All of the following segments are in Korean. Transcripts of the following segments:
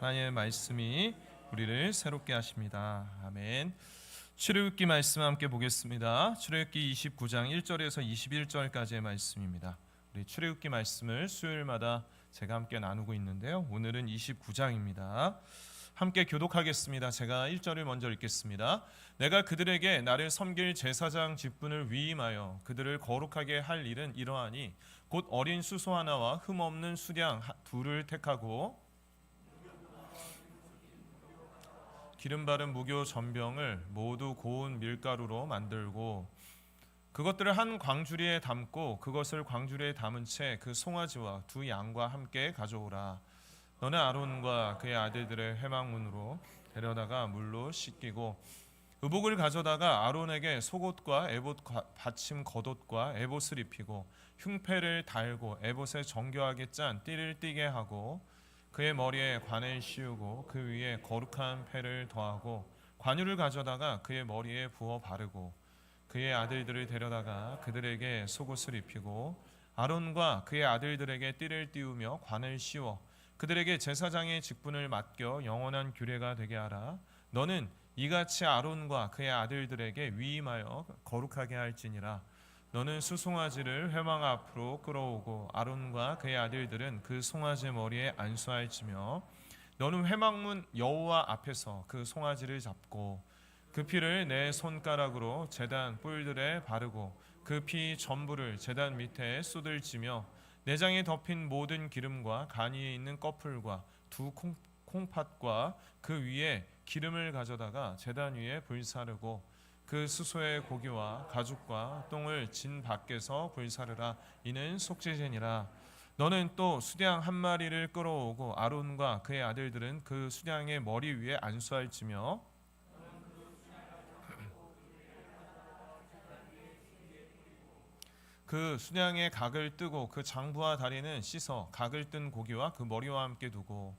하나님의 말씀이 우리를 새롭게 하십니다. 아멘. 출애굽기 말씀 함께 보겠습니다. 출애굽기 29장 1절에서 21절까지의 말씀입니다. 우리 출애굽기 말씀을 수요일마다 제가 함께 나누고 있는데요. 오늘은 29장입니다. 함께 교독하겠습니다. 제가 1절을 먼저 읽겠습니다. 내가 그들에게 나를 섬길 제사장 직분을 위임하여 그들을 거룩하게 할 일은 이러하니 곧 어린 수소 하나와 흠없는 수량 둘을 택하고 기름 바른 무교 전병을 모두 고운 밀가루로 만들고 그것들을 한 광주리에 담고 그것을 광주리에 담은 채 그 송아지와 두 양과 함께 가져오라. 너는 아론과 그의 아들들의 회막문으로 데려다가 물로 씻기고 의복을 가져다가 아론에게 속옷과 에봇 받침 겉옷과 에봇을 입히고 흉패를 달고 에봇에 정교하게 짠 띠를 띠게 하고 그의 머리에 관을 씌우고 그 위에 거룩한 패를 더하고 관유를 가져다가 그의 머리에 부어 바르고 그의 아들들을 데려다가 그들에게 속옷을 입히고 아론과 그의 아들들에게 띠를 띄우며 관을 씌워 그들에게 제사장의 직분을 맡겨 영원한 규례가 되게 하라. 너는 이같이 아론과 그의 아들들에게 위임하여 거룩하게 할지니라. 너는 수송아지를 회막 앞으로 끌어오고 아론과 그의 아들들은 그 송아지 머리에 안수할지며 너는 회막문 여호와 앞에서 그 송아지를 잡고 그 피를 내 손가락으로 제단 뿔들에 바르고 그 피 전부를 제단 밑에 쏟을지며 내장에 덮인 모든 기름과 간 위에 있는 꺼풀과 두 콩팥과 그 위에 기름을 가져다가 제단 위에 불사르고 그 수소의 고기와 가죽과 똥을 진 밖에서 불사르라. 이는 속죄제니라. 너는 또 수량 한 마리를 끌어오고 아론과 그의 아들들은 그 수량의 머리 위에 안수할지며 그 수량의 각을 뜨고 그 장부와 다리는 씻어 각을 뜬 고기와 그 머리와 함께 두고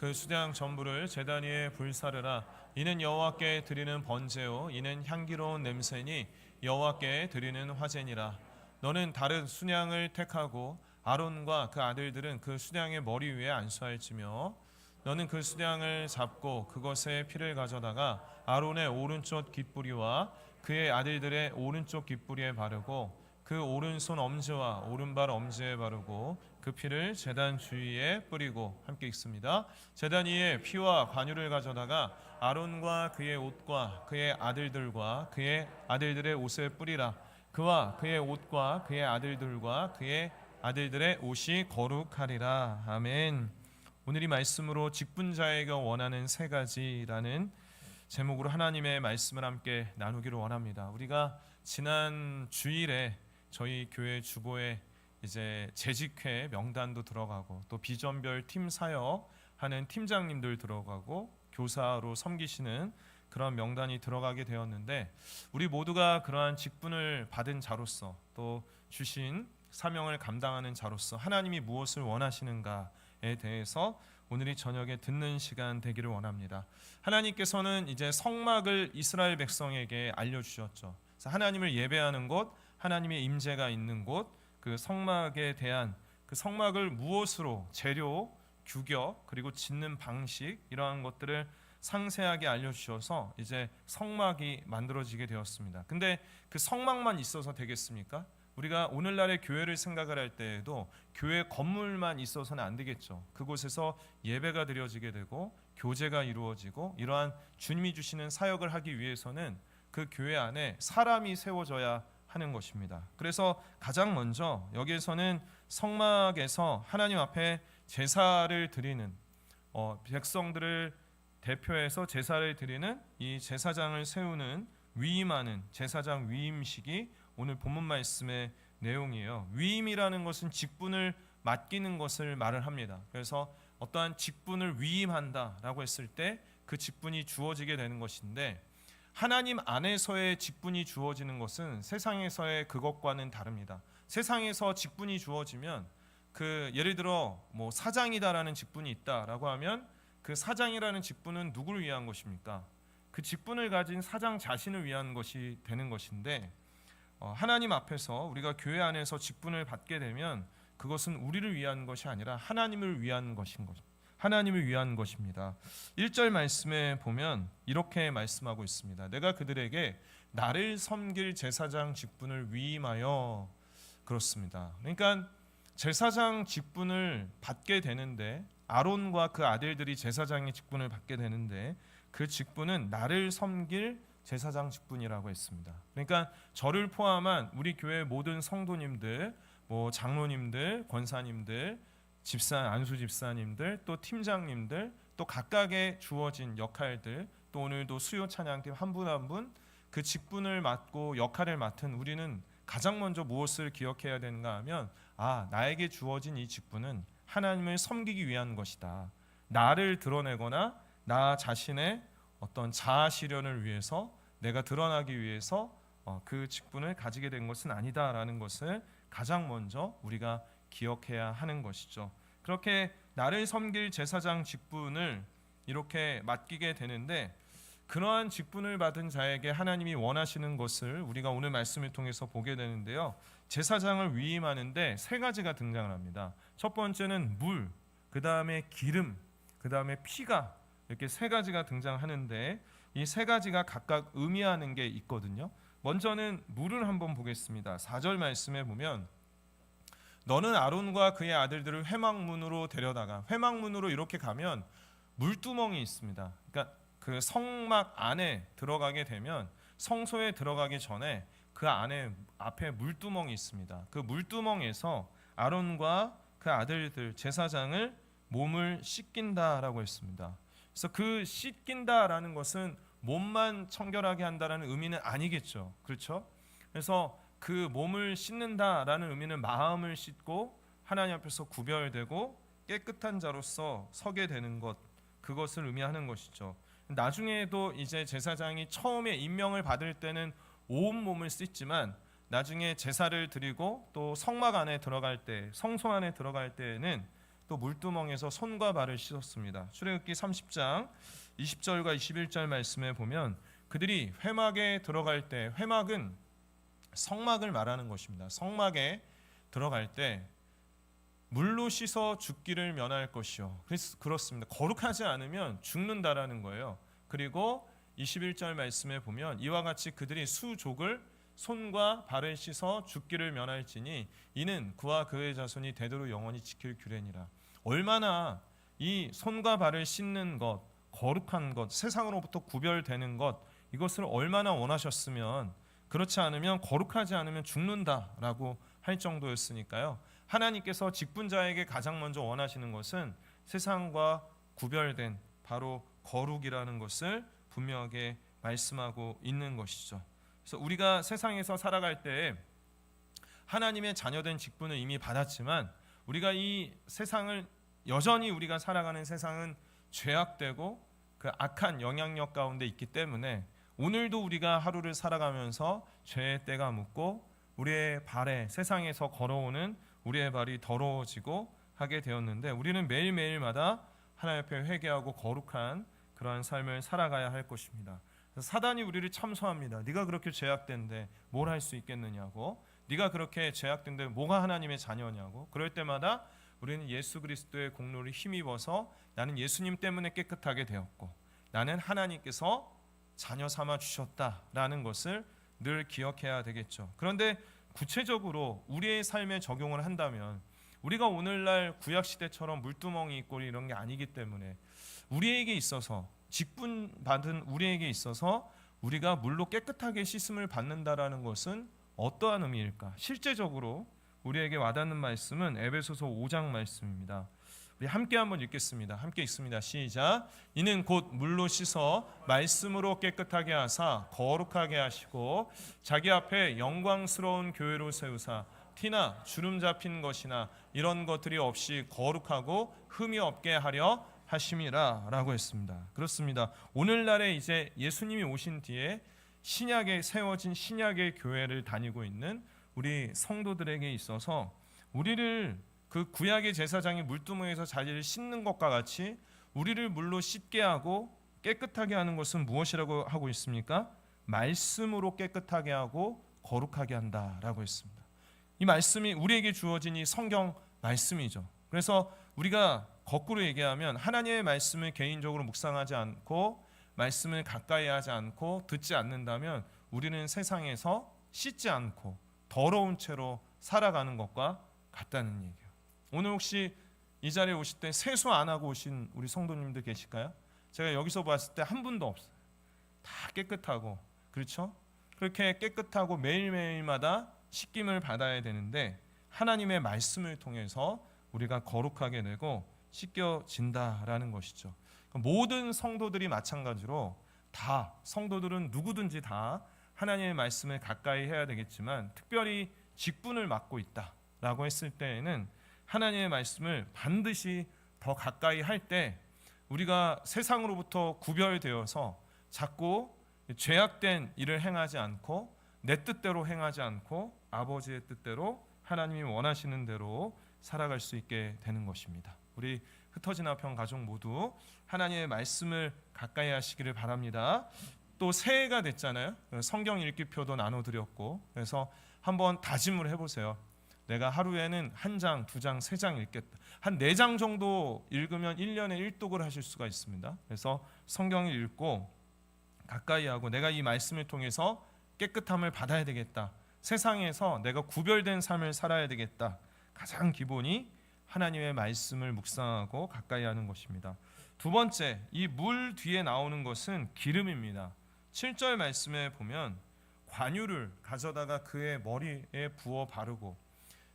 그 수량 전부를 제단 위에 불사르라. 이는 여호와께 드리는 번제요 이는 향기로운 냄새니 여호와께 드리는 화제니라. 너는 다른 수량을 택하고 아론과 그 아들들은 그 수량의 머리 위에 안수할지며 너는 그 수량을 잡고 그것의 피를 가져다가 아론의 오른쪽 깃뿌리와 그의 아들들의 오른쪽 깃뿌리에 바르고 그 오른손 엄지와 오른발 엄지에 바르고 그 피를 제단 주위에 뿌리고 함께 읽습니다. 제단 위에 피와 관유를 가져다가 아론과 그의 옷과 그의 아들들과 그의 아들들의 옷에 뿌리라. 그와 그의 옷과 그의 아들들과 그의 아들들의 옷이 거룩하리라. 아멘. 오늘 이 말씀으로 직분자에게 원하는 세 가지라는 제목으로 하나님의 말씀을 함께 나누기를 원합니다. 우리가 지난 주일에 저희 교회 주보에 이제 재직회 명단도 들어가고 또 비전별 팀 사역 하는 팀장님들 들어가고 교사로 섬기시는 그런 명단이 들어가게 되었는데 우리 모두가 그러한 직분을 받은 자로서 또 주신 사명을 감당하는 자로서 하나님이 무엇을 원하시는가에 대해서 오늘 이 저녁에 듣는 시간 되기를 원합니다. 하나님께서는 이제 성막을 이스라엘 백성에게 알려주셨죠. 그래서 하나님을 예배하는 곳, 하나님의 임재가 있는 곳, 그 성막에 대한 그 성막을 무엇으로 재료, 규격 그리고 짓는 방식 이러한 것들을 상세하게 알려주셔서 이제 성막이 만들어지게 되었습니다. 근데 그 성막만 있어서 되겠습니까? 우리가 오늘날의 교회를 생각을 할 때에도 교회 건물만 있어서는 안 되겠죠. 그곳에서 예배가 드려지게 되고 교제가 이루어지고 이러한 주님이 주시는 사역을 하기 위해서는 그 교회 안에 사람이 세워져야 하는 것입니다. 그래서 가장 먼저 여기에서는 성막에서 하나님 앞에 제사를 드리는 백성들을 대표해서 제사를 드리는 이 제사장을 세우는 위임하는 제사장 위임식이 오늘 본문 말씀의 내용이에요. 위임이라는 것은 직분을 맡기는 것을 말을 합니다. 그래서 어떠한 직분을 위임한다라고 했을 때 그 직분이 주어지게 되는 것인데 하나님 안에서의 직분이 주어지는 것은 세상에서의 그것과는 다릅니다. 세상에서 직분이 주어지면 그 예를 들어 뭐 사장이다라는 직분이 있다라고 하면 그 사장이라는 직분은 누구를 위한 것입니까? 그 직분을 가진 사장 자신을 위한 것이 되는 것인데 하나님 앞에서 우리가 교회 안에서 직분을 받게 되면 그것은 우리를 위한 것이 아니라 하나님을 위한 것인 거죠. 하나님을 위한 것입니다. 1절 말씀에 보면 이렇게 말씀하고 있습니다. 내가 그들에게 나를 섬길 제사장 직분을 위임하여. 그렇습니다. 그러니까 제사장 직분을 받게 되는데, 아론과 그 아들들이 제사장의 직분을 받게 되는데, 그 직분은 나를 섬길 제사장 직분이라고 했습니다. 그러니까 저를 포함한 우리 교회 모든 성도님들, 장로님들, 권사님들, 안수 집사님들, 또 팀장님들, 또 각각의 주어진 역할들, 또 오늘도 수요 찬양팀 한 분 한 분 그 직분을 맡고 역할을 맡은 우리는 가장 먼저 무엇을 기억해야 되는가 하면, 나에게 주어진 이 직분은 하나님을 섬기기 위한 것이다. 나를 드러내거나 나 자신의 어떤 자아 실현을 위해서, 내가 드러나기 위해서 그 직분을 가지게 된 것은 아니다라는 것을 가장 먼저 우리가 기억해야 하는 것이죠. 그렇게 나를 섬길 제사장 직분을 이렇게 맡기게 되는데, 그러한 직분을 받은 자에게 하나님이 원하시는 것을 우리가 오늘 말씀을 통해서 보게 되는데요. 제사장을 위임하는데 세 가지가 등장을 합니다. 첫 번째는 물, 그 다음에 기름, 그 다음에 피가, 이렇게 세 가지가 등장하는데 이 세 가지가 각각 의미하는 게 있거든요. 먼저는 물을 한번 보겠습니다. 4절 말씀에 보면, 너는 아론과 그의 아들들을 회막문으로 데려다가, 회막문으로 이렇게 가면 물두멍이 있습니다. 그러니까 그 성막 안에 들어가게 되면, 성소에 들어가기 전에 그 안에 앞에 물두멍이 있습니다. 그 물두멍에서 아론과 그 아들들 제사장을 몸을 씻긴다라고 했습니다. 그래서 그 씻긴다라는 것은 몸만 청결하게 한다라는 의미는 아니겠죠. 그렇죠? 그래서 그 몸을 씻는다라는 의미는 마음을 씻고 하나님 앞에서 구별되고 깨끗한 자로서 서게 되는 것, 그것을 의미하는 것이죠. 나중에도 이제 제사장이 처음에 임명을 받을 때는 온 몸을 씻지만, 나중에 제사를 드리고 또 성막 안에 들어갈 때, 성소 안에 들어갈 때에는 또 물두멍에서 손과 발을 씻었습니다. 출애굽기 30장 20절과 21절 말씀에 보면, 그들이 회막에 들어갈 때, 회막은 성막을 말하는 것입니다. 성막에 들어갈 때 물로 씻어 죽기를 면할 것이요. 그래서 그렇습니다. 거룩하지 않으면 죽는다라는 거예요. 그리고 21절 말씀에 보면, 이와 같이 그들이 수족을 손과 발을 씻어 죽기를 면할지니 이는 그와 그의 자손이 대대로 영원히 지킬 규례니라. 얼마나 이 손과 발을 씻는 것, 거룩한 것, 세상으로부터 구별되는 것, 이것을 얼마나 원하셨으면, 그렇지 않으면, 거룩하지 않으면 죽는다라고 할 정도였으니까요. 하나님께서 직분자에게 가장 먼저 원하시는 것은 세상과 구별된 바로 거룩이라는 것을 분명하게 말씀하고 있는 것이죠. 그래서 우리가 세상에서 살아갈 때 하나님의 자녀된 직분을 이미 받았지만, 우리가 이 세상을 여전히 우리가 살아가는 세상은 죄악되고 그 악한 영향력 가운데 있기 때문에, 오늘도 우리가 하루를 살아가면서 죄의 때가 묻고 우리의 발에, 세상에서 걸어오는 우리의 발이 더러워지고 하게 되었는데, 우리는 매일매일마다 하나님 앞에 회개하고 거룩한 그러한 삶을 살아가야 할 것입니다. 사단이 우리를 참소합니다. 네가 그렇게 죄악된데 뭘 할 수 있겠느냐고, 네가 그렇게 죄악된데 뭐가 하나님의 자녀냐고. 그럴 때마다 우리는 예수 그리스도의 공로를 힘입어서, 나는 예수님 때문에 깨끗하게 되었고 나는 하나님께서 자녀 삼아 주셨다라는 것을 늘 기억해야 되겠죠. 그런데 구체적으로 우리의 삶에 적용을 한다면, 우리가 오늘날 구약시대처럼 물두멍이 있고 이런 게 아니기 때문에, 우리에게 있어서, 직분 받은 우리에게 있어서 우리가 물로 깨끗하게 씻음을 받는다라는 것은 어떠한 의미일까? 실제적으로 우리에게 와닿는 말씀은 에베소서 5장 말씀입니다. 우리 함께 한번 읽겠습니다. 함께 읽습니다. 시작. 이는 곧 물로 씻어 말씀으로 깨끗하게 하사 거룩하게 하시고 자기 앞에 영광스러운 교회로 세우사 티나 주름 잡힌 것이나 이런 것들이 없이 거룩하고 흠이 없게 하려 하심이라 라고 했습니다. 그렇습니다. 오늘날에 이제 예수님이 오신 뒤에 신약에 세워진 신약의 교회를 다니고 있는 우리 성도들에게 있어서, 우리를 그 구약의 제사장이 물두멍에서 자리를 씻는 것과 같이 우리를 물로 씻게 하고 깨끗하게 하는 것은 무엇이라고 하고 있습니까? 말씀으로 깨끗하게 하고 거룩하게 한다라고 했습니다. 이 말씀이 우리에게 주어진 이 성경 말씀이죠. 그래서 우리가 거꾸로 얘기하면 하나님의 말씀을 개인적으로 묵상하지 않고 말씀을 가까이 하지 않고 듣지 않는다면 우리는 세상에서 씻지 않고 더러운 채로 살아가는 것과 같다는 얘기예요. 오늘 혹시 이 자리에 오실 때 세수 안 하고 오신 우리 성도님들 계실까요? 제가 여기서 봤을 때 한 분도 없어요. 다 깨끗하고, 그렇죠? 그렇게 깨끗하고 매일매일마다 씻김을 받아야 되는데 하나님의 말씀을 통해서 우리가 거룩하게 되고 씻겨진다라는 것이죠. 모든 성도들이 마찬가지로 다, 성도들은 누구든지 다 하나님의 말씀을 가까이 해야 되겠지만 특별히 직분을 맡고 있다라고 했을 때에는 하나님의 말씀을 반드시 더 가까이 할 때 우리가 세상으로부터 구별되어서 자꾸 죄악된 일을 행하지 않고 내 뜻대로 행하지 않고 아버지의 뜻대로 하나님이 원하시는 대로 살아갈 수 있게 되는 것입니다. 우리 흩어진 화평 가족 모두 하나님의 말씀을 가까이 하시기를 바랍니다. 또 새해가 됐잖아요. 성경 읽기표도 나눠드렸고, 그래서 한번 다짐을 해보세요. 내가 하루에는 한 장, 두 장, 세 장 읽겠다. 한 네 장 정도 읽으면 1년에 1독을 하실 수가 있습니다. 그래서 성경을 읽고 가까이 하고 내가 이 말씀을 통해서 깨끗함을 받아야 되겠다. 세상에서 내가 구별된 삶을 살아야 되겠다. 가장 기본이 하나님의 말씀을 묵상하고 가까이 하는 것입니다. 두 번째, 이 물 뒤에 나오는 것은 기름입니다. 7절 말씀에 보면 관유를 가져다가 그의 머리에 부어 바르고,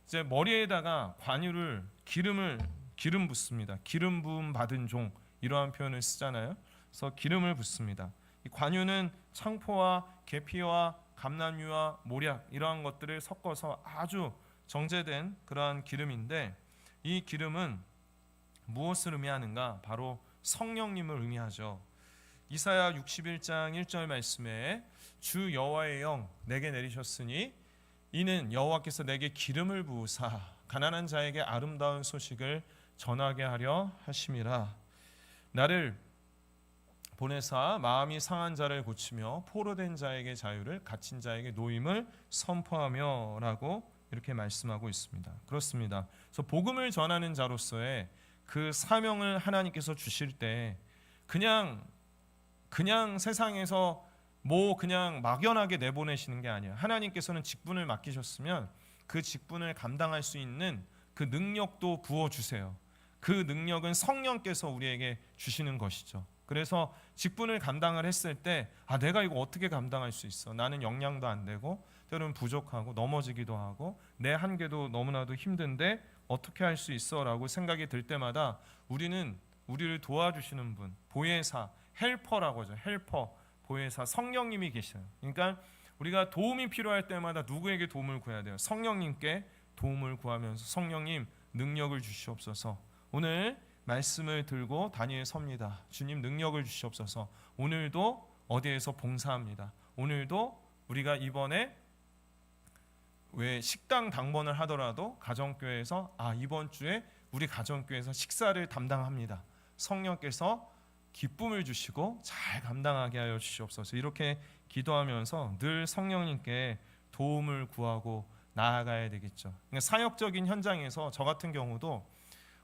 이제 머리에다가 관유를 기름 붓습니다. 기름 부음 받은 종, 이러한 표현을 쓰잖아요. 그래서 기름을 붓습니다. 이 관유는 창포와 계피와 감람유와 모략 이러한 것들을 섞어서 아주 정제된 그러한 기름인데, 이 기름은 무엇을 의미하는가? 바로 성령님을 의미하죠. 이사야 61장 1절 말씀에 주 여호와의 영 내게 내리셨으니 이는 여호와께서 내게 기름을 부으사 가난한 자에게 아름다운 소식을 전하게 하려 하심이라. 나를 보내사 마음이 상한 자를 고치며 포로된 자에게 자유를, 갇힌 자에게 노임을 선포하며 라고 이렇게 말씀하고 있습니다. 그렇습니다. 그래서 복음을 전하는 자로서의 그 사명을 하나님께서 주실 때 그냥 세상에서 그냥 막연하게 내보내시는 게 아니에요. 하나님께서는 직분을 맡기셨으면 그 직분을 감당할 수 있는 그 능력도 부어주세요. 그 능력은 성령께서 우리에게 주시는 것이죠. 그래서 직분을 감당을 했을 때 내가 이거 어떻게 감당할 수 있어? 나는 역량도 안 되고 때로는 부족하고 넘어지기도 하고 내 한계도 너무나도 힘든데 어떻게 할 수 있어? 라고 생각이 들 때마다 우리를 도와주시는 분, 보혜사, 헬퍼라고 하죠. 헬퍼, 보혜사, 성령님이 계셔요. 그러니까 우리가 도움이 필요할 때마다 누구에게 도움을 구해야 돼요? 성령님께 도움을 구하면서 성령님 능력을 주시옵소서. 오늘 말씀을 들고 다니엘 섭니다. 주님 능력을 주시옵소서. 오늘도 어디에서 봉사합니다. 오늘도 우리가 이번에 왜 식당 당번을 하더라도 가정교회에서 이번 주에 우리 가정교회에서 식사를 담당합니다. 성령께서 기쁨을 주시고 잘 감당하게 하여 주시옵소서. 이렇게 기도하면서 늘 성령님께 도움을 구하고 나아가야 되겠죠. 그러니까 사역적인 현장에서 저 같은 경우도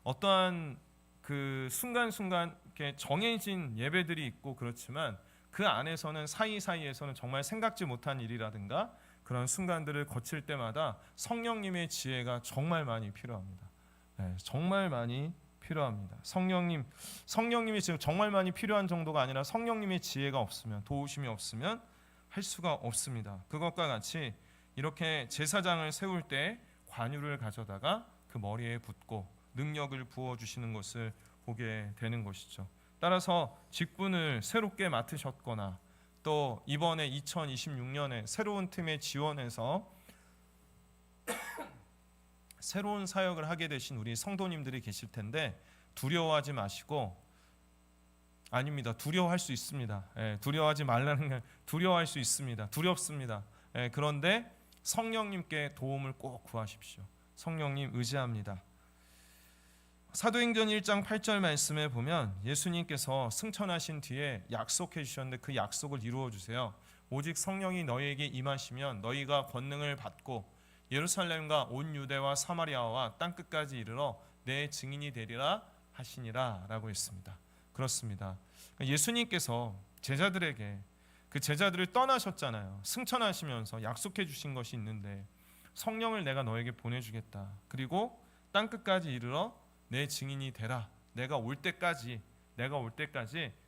어떠한 그 순간순간 이렇게 정해진 예배들이 있고 그렇지만 그 안에서는 사이사이에서는 정말 생각지 못한 일이라든가 그런 순간들을 거칠 때마다 성령님의 지혜가 정말 많이 필요합니다. 네, 정말 많이 필요합니다. 성령님이 지금 정말 많이 필요한 정도가 아니라 성령님의 지혜가 없으면, 도우심이 없으면 할 수가 없습니다. 그것과 같이 이렇게 제사장을 세울 때 관유를 가져다가 그 머리에 붓고 능력을 부어주시는 것을 보게 되는 것이죠. 따라서 직분을 새롭게 맡으셨거나 또 이번에 2026년에 새로운 팀에 지원해서 새로운 사역을 하게 되신 우리 성도님들이 계실 텐데 두려워하지 마시고, 아닙니다. 두려워할 수 있습니다. 두려워하지 말라는 게, 두려워할 수 있습니다. 두렵습니다. 그런데 성령님께 도움을 꼭 구하십시오. 성령님 의지합니다. 사도행전 1장 8절 말씀에 보면 예수님께서 승천하신 뒤에 약속해 주셨는데 그 약속을 이루어 주세요. 오직 성령이 너희에게 임하시면 너희가 권능을 받고 예루살렘과 온 유대와 사마리아와 땅끝까지 이르러 내 증인이 되리라 하시니라라고 했습니다. 그렇습니다. 예수님께서 제자들에게 그 제자들을 떠나셨잖아요. 승천하시면서 약속해 주신 것이 있는데 성령을 내가 너에게 보내주겠다. 그리고 땅 끝까지 이르러 내 증인이 되라. 내가 올 때까지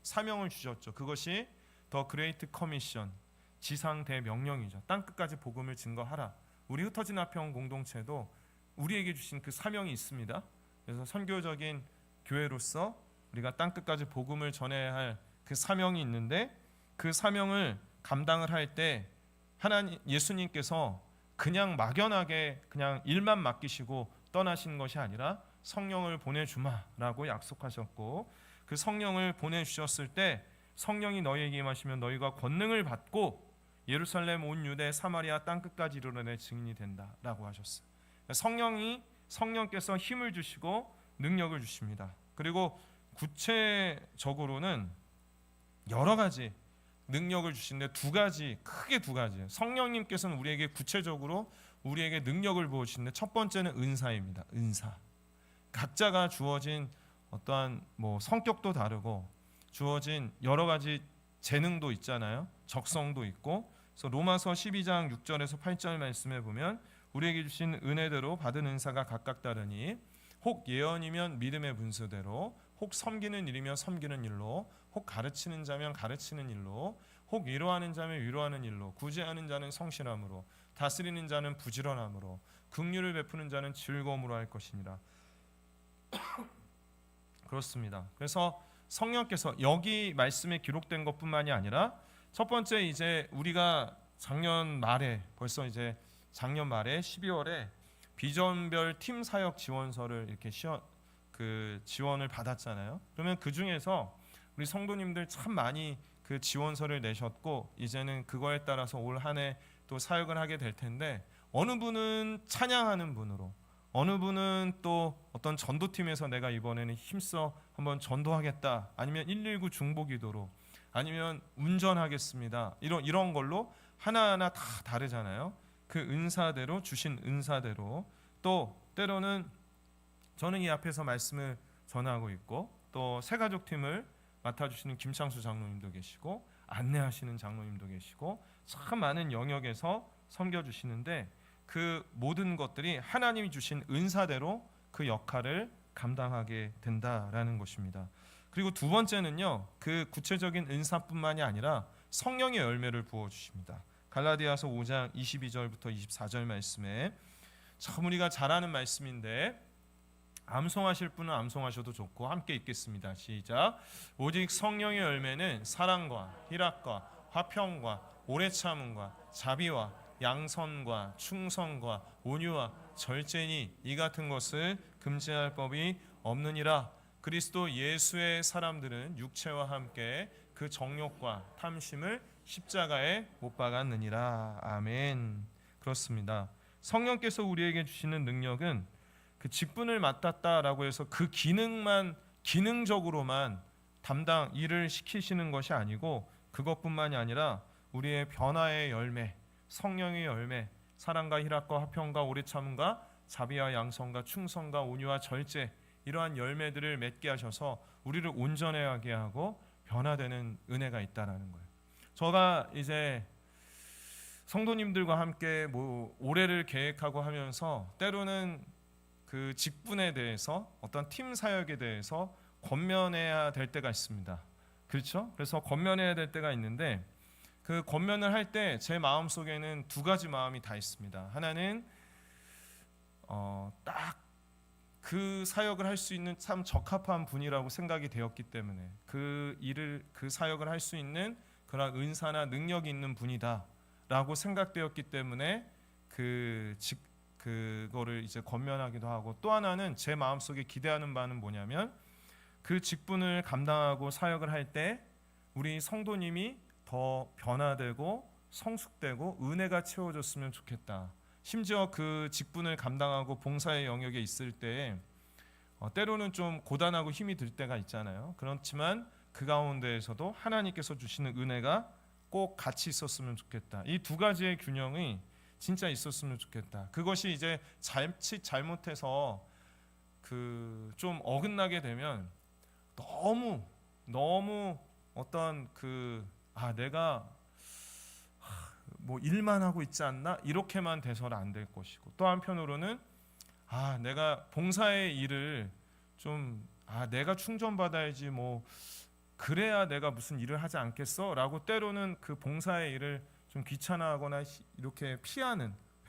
사명을 주셨죠. 그것이 더 그레이트 커미션, 지상 대명령이죠. 땅 끝까지 복음을 증거하라. 우리 흩어진 화평 공동체도 우리에게 주신 그 사명이 있습니다. 그래서 선교적인 교회로서 우리가 땅 끝까지 복음을 전해야 할 그 사명이 있는데 그 사명을 감당을 할 때 하나님 예수님께서 그냥 막연하게 그냥 일만 맡기시고 떠나신 것이 아니라 성령을 보내주마라고 약속하셨고 그 성령을 보내주셨을 때 성령이 너희에게 임하시면 너희가 권능을 받고 예루살렘 온 유대 사마리아 땅 끝까지 이르러 내 증인이 된다라고 하셨어요. 성령께서 힘을 주시고 능력을 주십니다. 그리고 구체적으로는 여러 가지 능력을 주시는데 크게 두 가지. 성령님께서는 우리에게 구체적으로 우리에게 능력을 부어주시는데 첫 번째는 은사입니다. 은사. 각자가 주어진 어떠한 성격도 다르고 주어진 여러 가지 재능도 있잖아요. 적성도 있고. 그래서 로마서 12장 6절에서 8절 말씀에 보면 우리에게 주신 은혜대로 받은 은사가 각각 다르니 혹 예언이면 믿음의 분수대로, 혹 섬기는 일이면 섬기는 일로, 혹 가르치는 자면 가르치는 일로, 혹 위로하는 자면 위로하는 일로, 구제하는 자는 성실함으로, 다스리는 자는 부지런함으로, 긍휼을 베푸는 자는 즐거움으로 할 것이니라. 그렇습니다. 그래서 성령께서 여기 말씀에 기록된 것뿐만이 아니라 첫 번째 이제 우리가 작년 말에 12월에 비전별 팀 사역 지원서를 이렇게 지원을 받았잖아요. 그러면 그 중에서 우리 성도님들 참 많이 그 지원서를 내셨고 이제는 그거에 따라서 올 한 해 또 사역을 하게 될 텐데 어느 분은 찬양하는 분으로, 어느 분은 또 어떤 전도팀에서 내가 이번에는 힘써 한번 전도하겠다, 아니면 119 중보기도로, 아니면 운전하겠습니다. 이런 걸로 하나하나 다 다르잖아요. 그 은사대로 주신 은사대로 또 때로는 저는 이 앞에서 말씀을 전하고 있고 또 새가족팀을 맡아주시는 김창수 장로님도 계시고 안내하시는 장로님도 계시고 참 많은 영역에서 섬겨주시는데 그 모든 것들이 하나님이 주신 은사대로 그 역할을 감당하게 된다라는 것입니다. 그리고 두 번째는요, 그 구체적인 은사뿐만이 아니라 성령의 열매를 부어주십니다. 갈라디아서 5장 22절부터 24절 말씀에 참 우리가 잘 아는 말씀인데 암송하실 분은 암송하셔도 좋고 함께 읽겠습니다. 시작. 오직 성령의 열매는 사랑과 희락과 화평과 오래 참음과 자비와 양선과 충성과 온유와 절제니 이 같은 것을 금지할 법이 없느니라. 그리스도 예수의 사람들은 육체와 함께 그 정욕과 탐심을 십자가에 못 박았느니라. 아멘. 그렇습니다. 성령께서 우리에게 주시는 능력은 그 직분을 맡았다라고 해서 그 기능적으로만 일을 시키시는 것이 아니고 그것뿐만이 아니라 우리의 변화의 열매, 성령의 열매, 사랑과 희락과 화평과 오래 참음과 자비와 양선과 충성과 온유와 절제, 이러한 열매들을 맺게 하셔서 우리를 온전하게 하고 변화되는 은혜가 있다라는 거예요. 제가 이제 성도님들과 함께 올해를 계획하고 하면서 때로는 그 직분에 대해서 어떤 팀 사역에 대해서 권면해야 될 때가 있습니다. 그렇죠? 그래서 권면해야 될 때가 있는데 그 권면을 할 때 제 마음속에는 두 가지 마음이 다 있습니다. 하나는 딱 그 사역을 할 수 있는 참 적합한 분이라고 생각이 되었기 때문에 그 사역을 할 수 있는 그런 은사나 능력이 있는 분이다라고 생각되었기 때문에 그거를 이제 권면하기도 하고, 또 하나는 제 마음속에 기대하는 바는 뭐냐면 그 직분을 감당하고 사역을 할 때 우리 성도님이 더 변화되고 성숙되고 은혜가 채워졌으면 좋겠다. 심지어 그 직분을 감당하고 봉사의 영역에 있을 때 때로는 좀 고단하고 힘이 들 때가 있잖아요. 그렇지만 그 가운데에서도 하나님께서 주시는 은혜가 꼭 같이 있었으면 좋겠다. 이 두 가지의 균형이 진짜 있었으면 좋겠다. 그것이 이제 잘못해서 그 좀 어긋나게 되면 너무 어떤 내가 뭐 일만 하고 있지 않나 이렇게만 돼서는 안 될 것이고, 또 한편으로는 내가 봉사의 일을 좀 내가 충전받아야지 뭐 그래야 내가 무슨 일을 하지 않겠어라고 때로는 그 봉사의 일을 좀 귀찮아하거나 이렇게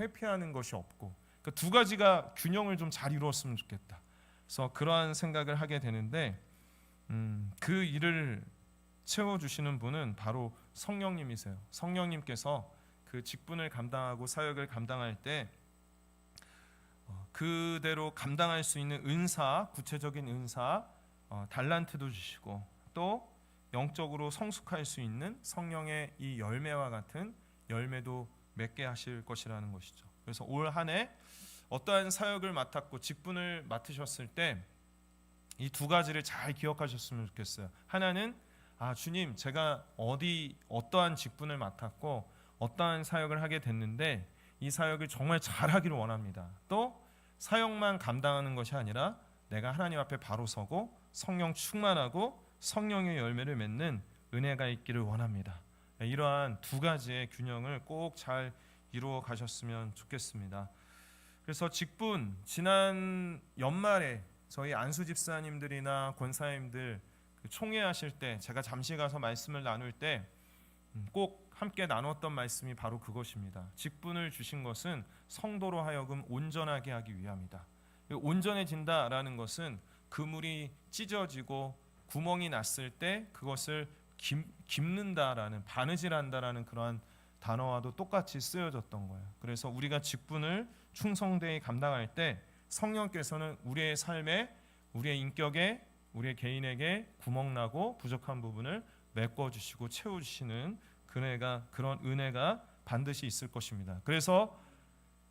회피하는 것이 없고, 그 두 가지가 균형을 좀 잘 이루었으면 좋겠다. 그래서 그러한 생각을 하게 되는데 그 일을 채워주시는 분은 바로 성령님이세요. 성령님께서 그 직분을 감당하고 사역을 감당할 때 그대로 감당할 수 있는 은사, 구체적인 은사, 달란트도 주시고, 또 영적으로 성숙할 수 있는 성령의 이 열매와 같은 열매도 맺게 하실 것이라는 것이죠. 그래서 올 한 해 어떠한 사역을 맡았고 직분을 맡으셨을 때 이 두 가지를 잘 기억하셨으면 좋겠어요. 하나는 주님, 제가 어떠한 직분을 맡았고 어떠한 사역을 하게 됐는데 이 사역을 정말 잘하기를 원합니다. 또 사역만 감당하는 것이 아니라 내가 하나님 앞에 바로 서고 성령 충만하고 성령의 열매를 맺는 은혜가 있기를 원합니다. 이러한 두 가지의 균형을 꼭 잘 이루어 가셨으면 좋겠습니다. 그래서 직분, 지난 연말에 저희 안수 집사님들이나 권사님들 총회하실 때 제가 잠시 가서 말씀을 나눌 때 꼭 함께 나눴던 말씀이 바로 그것입니다. 직분을 주신 것은 성도로 하여금 온전하게 하기 위함이다. 온전해진다라는 것은 그물이 찢어지고 구멍이 났을 때 그것을 깁는다라는, 바느질한다라는 그러한 단어와도 똑같이 쓰여졌던 거예요. 그래서 우리가 직분을 충성되이 감당할 때 성령께서는 우리의 삶에, 우리의 인격에, 우리의 개인에게 구멍나고 부족한 부분을 메꿔주시고 채워주시는 그런 은혜가 반드시 있을 것입니다. 그래서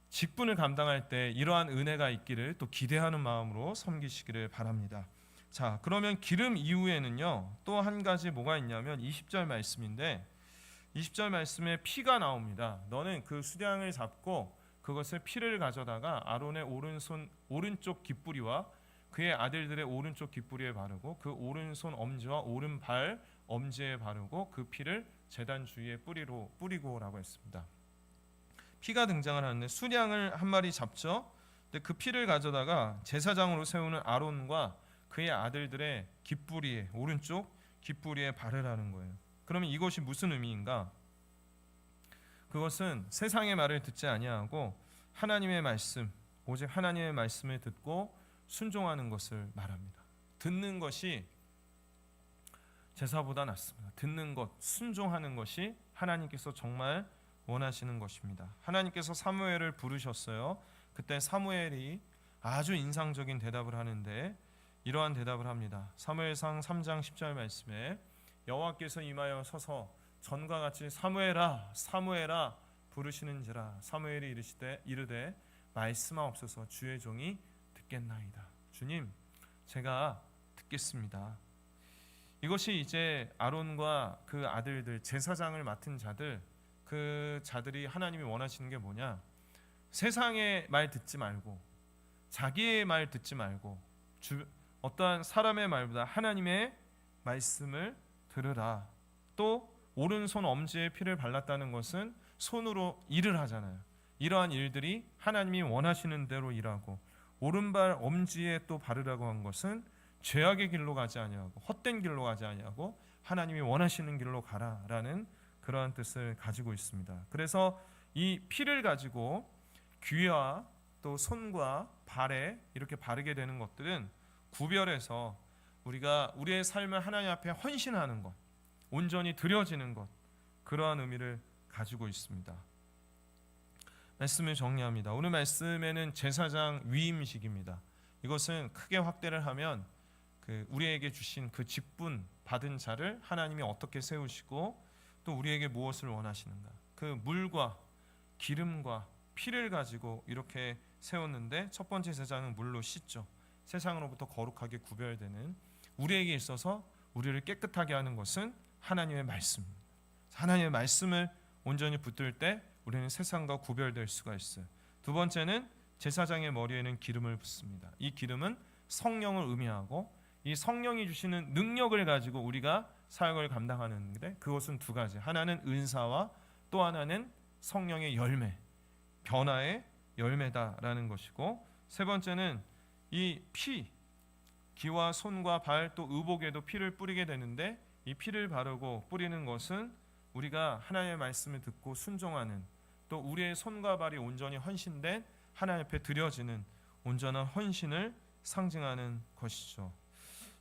직분을 감당할 때 이러한 은혜가 있기를 또 기대하는 마음으로 섬기시기를 바랍니다. 자, 그러면 기름 이후에는요 또 한 가지 뭐가 있냐면 20절 말씀인데, 20절 말씀에 피가 나옵니다. 너는 그 수량을 잡고 그것을 피를 가져다가 아론의 오른쪽 깃뿌리와 그의 아들들의 오른쪽 깃뿌리에 바르고 그 오른손 엄지와 오른발 엄지에 바르고 그 피를 제단 주위에 뿌리고라고 했습니다. 피가 등장을 하는데 수량을 한 마리 잡죠. 근데 그 피를 가져다가 제사장으로 세우는 아론과 그의 아들들의 깃뿌리에, 오른쪽 깃뿌리에 바르라는 거예요. 그러면 이것이 무슨 의미인가? 그것은 세상의 말을 듣지 아니하고 하나님의 말씀, 오직 하나님의 말씀을 듣고 순종하는 것을 말합니다. 듣는 것이 제사보다 낫습니다. 듣는 것, 순종하는 것이 하나님께서 정말 원하시는 것입니다. 하나님께서 사무엘을 부르셨어요. 그때 사무엘이 아주 인상적인 대답을 하는데 이러한 대답을 합니다. 사무엘상 3장 10절 말씀에 여호와께서 임하여 서서 전과 같이 사무엘아 사무엘아 부르시는지라. 사무엘이 이르되 말씀하옵소서, 주의 종이 듣겠나이다. 주님, 제가 듣겠습니다. 이것이 이제 아론과 그 아들들, 제사장을 맡은 자들, 그 자들이 하나님이 원하시는 게 뭐냐? 세상의 말 듣지 말고, 자기의 말 듣지 말고, 어떠한 사람의 말보다 하나님의 말씀을 들으라. 또 오른손 엄지에 피를 발랐다는 것은 손으로 일을 하잖아요. 이러한 일들이 하나님이 원하시는 대로 일하고, 오른발 엄지에 또 바르라고 한 것은 죄악의 길로 가지 아니하고 헛된 길로 가지 아니하고 하나님이 원하시는 길로 가라라는 그러한 뜻을 가지고 있습니다. 그래서 이 피를 가지고 귀와 또 손과 발에 이렇게 바르게 되는 것들은 구별해서 우리가 우리의 삶을 하나님 앞에 헌신하는 것, 온전히 드려지는 것, 그러한 의미를 가지고 있습니다. 말씀을 정리합니다. 오늘 말씀에는 제사장 위임식입니다. 이것은 크게 확대를 하면 우리에게 주신 그 직분 받은 자를 하나님이 어떻게 세우시고 또 우리에게 무엇을 원하시는가, 그 물과 기름과 피를 가지고 이렇게 세웠는데 첫 번째 제사장은 물로 씻죠. 세상으로부터 거룩하게 구별되는, 우리에게 있어서 우리를 깨끗하게 하는 것은 하나님의 말씀입니다. 하나님의 말씀을 온전히 붙들 때 우리는 세상과 구별될 수가 있어요. 두 번째는 제사장의 머리에는 기름을 붓습니다. 이 기름은 성령을 의미하고 이 성령이 주시는 능력을 가지고 우리가 사역을 감당하는데 그것은 두 가지. 하나는 은사와 또 하나는 성령의 열매, 변화의 열매다라는 것이고, 세 번째는 이 피, 귀와 손과 발 또 의복에도 피를 뿌리게 되는데 이 피를 바르고 뿌리는 것은 우리가 하나님의 말씀을 듣고 순종하는, 또 우리의 손과 발이 온전히 헌신된 하나님 앞에 드려지는 온전한 헌신을 상징하는 것이죠.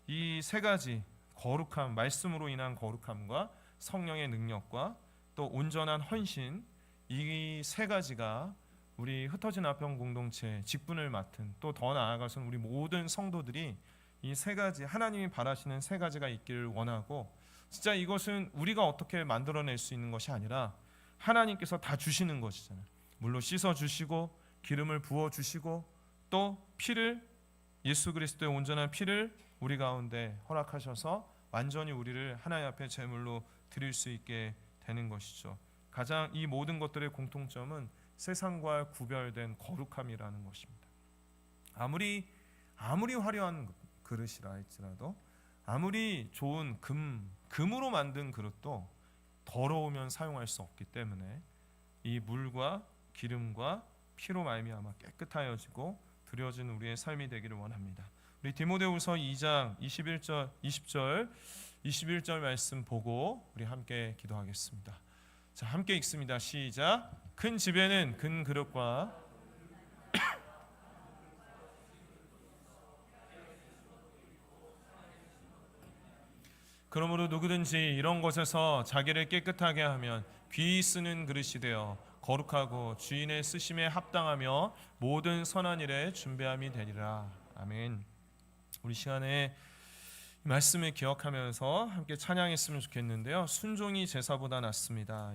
이 세 가지 거룩함, 말씀으로 인한 거룩함과 성령의 능력과 또 온전한 헌신, 이 세 가지가 우리 흩어진 아편 공동체 직분을 맡은, 또 더 나아가서는 우리 모든 성도들이 이 세 가지, 하나님이 바라시는 세 가지가 있기를 원하고, 진짜 이것은 우리가 어떻게 만들어낼 수 있는 것이 아니라 하나님께서 다 주시는 것이잖아요. 물로 씻어 주시고 기름을 부어 주시고 또 피를, 예수 그리스도의 온전한 피를 우리 가운데 허락하셔서 완전히 우리를 하나님 앞에 제물로 드릴 수 있게 되는 것이죠. 가장 이 모든 것들의 공통점은 세상과 구별된 거룩함이라는 것입니다. 아무리 화려한 그릇이라 할지라도, 아무리 좋은 금으로 만든 그릇도 더러우면 사용할 수 없기 때문에 이 물과 기름과 피로 말미암아 깨끗하여지고 드려진 우리의 삶이 되기를 원합니다. 우리 디모데후서 2장 21절 20절 21절 말씀 보고 우리 함께 기도하겠습니다. 자, 함께 읽습니다. 시작. 큰 집에는 큰 그릇과 그러므로 누구든지 이런 것에서 자기를 깨끗하게 하면 귀히 쓰는 그릇이 되어 거룩하고 주인의 쓰심에 합당하며 모든 선한 일에 준비함이 되리라. 아멘. 우리 시간에 이 말씀을 기억하면서 함께 찬양했으면 좋겠는데요. 순종이 제사보다 낫습니다.